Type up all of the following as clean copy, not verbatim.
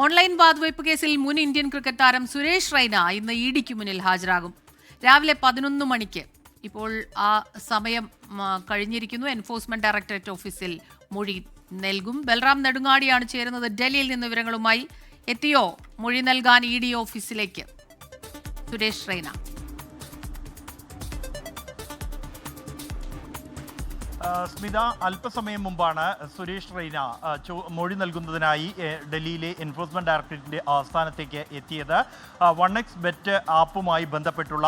Online വാതുവയ്പ് കേസിൽ മുൻ Indian cricket താരം സുരേഷ് റൈന ഇന്ന് ഇഡിക്ക് മുന്നിൽ ഹാജരാകും. രാവിലെ 11 മണിക്ക്. ഇപ്പോൾ ആ സമയം കഴിഞ്ഞിരിക്കുന്നു. എൻഫോഴ്സ്മെന്റ് ഡയറക്ടറേറ്റ് ഓഫീസിൽ മൊഴി നൽകും. ബൽറാം നെടുങ്ങാടിയാണ് ചേരുന്നത് ഡൽഹിയിൽ നിന്ന്. വിവരങ്ങളുമായി എത്തിയോ മൊഴി നൽകാൻ ഇഡി ഓഫീസിലേക്ക് സുരേഷ് റൈന? സ്മിത, അല്പസമയം മുമ്പാണ് സുരേഷ് റൈന മൊഴി നൽകുന്നതിനായി ഡൽഹിയിലെ എൻഫോഴ്സ്മെന്റ് ഡയറക്ടറേറ്റിന്റെ ആസ്ഥാനത്തേക്ക് എത്തിയത്. 1xBet ആപ്പുമായി ബന്ധപ്പെട്ടുള്ള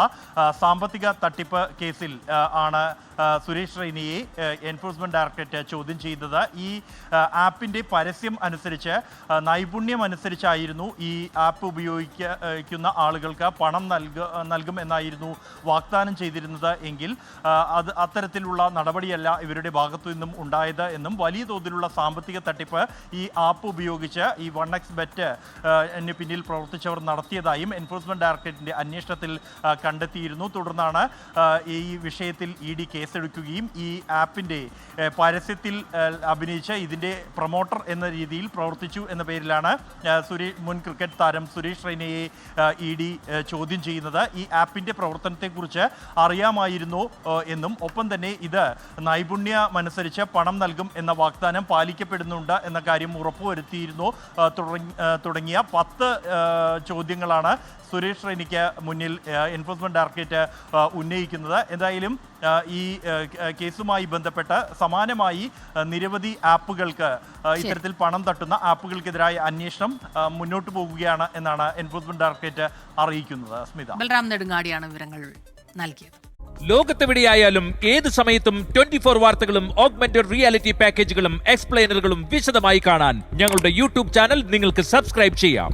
സാമ്പത്തിക തട്ടിപ്പ് കേസിൽ ആണ് സുരേഷ് റൈനയെ എൻഫോഴ്സ്മെന്റ് ഡയറക്ടറേറ്റ് ചോദ്യം ചെയ്തത്. ഈ ആപ്പിന്റെ പരസ്യം അനുസരിച്ച്, നൈപുണ്യം അനുസരിച്ചായിരുന്നു ഈ ആപ്പ് ഉപയോഗിക്കുന്ന ആളുകൾക്ക് പണം നൽകുമെന്നായിരുന്നു വാഗ്ദാനം ചെയ്തിരുന്നത് എങ്കിൽ അത്തരത്തിലുള്ള നടപടിയല്ല ഇവരുടെ ഭാഗത്തു നിന്നും ഉണ്ടായത് എന്നും വലിയ തോതിലുള്ള സാമ്പത്തിക തട്ടിപ്പ് ഈ ആപ്പ് ഉപയോഗിച്ച് ഈ 1xBet പിന്നിൽ പ്രവർത്തിച്ചവർ നടത്തിയതായും എൻഫോഴ്സ്മെന്റ് ഡയറക്ടറേറ്റിന്റെ അന്വേഷണത്തിൽ കണ്ടെത്തിയിരുന്നു. തുടർന്നാണ് ഈ വിഷയത്തിൽ ഇഡി കേസെടുക്കുകയും ഈ ആപ്പിന്റെ പരസ്യത്തിൽ അഭിനയിച്ച് ഇതിന്റെ പ്രൊമോട്ടർ എന്ന രീതിയിൽ പ്രവർത്തിച്ചു എന്ന പേരിലാണ് മുൻ ക്രിക്കറ്റ് താരം സുരേഷ് റൈനയെ ഇഡി ചോദ്യം ചെയ്യുന്നത്. ഈ ആപ്പിന്റെ പ്രവർത്തനത്തെക്കുറിച്ച് അറിയാമായിരുന്നു എന്നും ഒപ്പം തന്നെ ഇത് നൈപുണ്യമനുസരിച്ച് പണം നൽകും എന്ന വാഗ്ദാനം പാലിക്കപ്പെടുന്നുണ്ട് എന്ന കാര്യം ഉറപ്പുവരുത്തിയിരുന്നു തുടങ്ങിയ 10 ചോദ്യങ്ങളാണ് സുരേഷ് റൈനയ്ക്ക് മുന്നിൽ എൻഫോഴ്സ്മെന്റ് ഡയറക്ടറേറ്റ് ഉന്നയിക്കുന്നത്. എന്തായാലും ഈ കേസുമായി ബന്ധപ്പെട്ട് സമാനമായി നിരവധി ആപ്പുകൾക്ക്, ഇത്തരത്തിൽ പണം തട്ടുന്ന ആപ്പുകൾക്കെതിരായ അന്വേഷണം മുന്നോട്ട് പോകുകയാണ് എന്നാണ് എൻഫോഴ്സ്മെന്റ് ഡയറക്ടറേറ്റ് അറിയിക്കുന്നത്. സ്മിത, ബൽറാം നെടുങ്ങാടിയാണ് വിവരങ്ങൾ നൽകിയത്. ലോകത്തെവിടെയായാലും ഏത് സമയത്തും 24 വാർത്തകളും ഓഗ്മെന്റഡ് റിയാലിറ്റി പാക്കേജുകളും എക്സ്പ്ലെയിനറുകളും വിശദമായി കാണാൻ ഞങ്ങളുടെ യൂട്യൂബ് ചാനൽ നിങ്ങൾക്ക് സബ്സ്ക്രൈബ് ചെയ്യാം.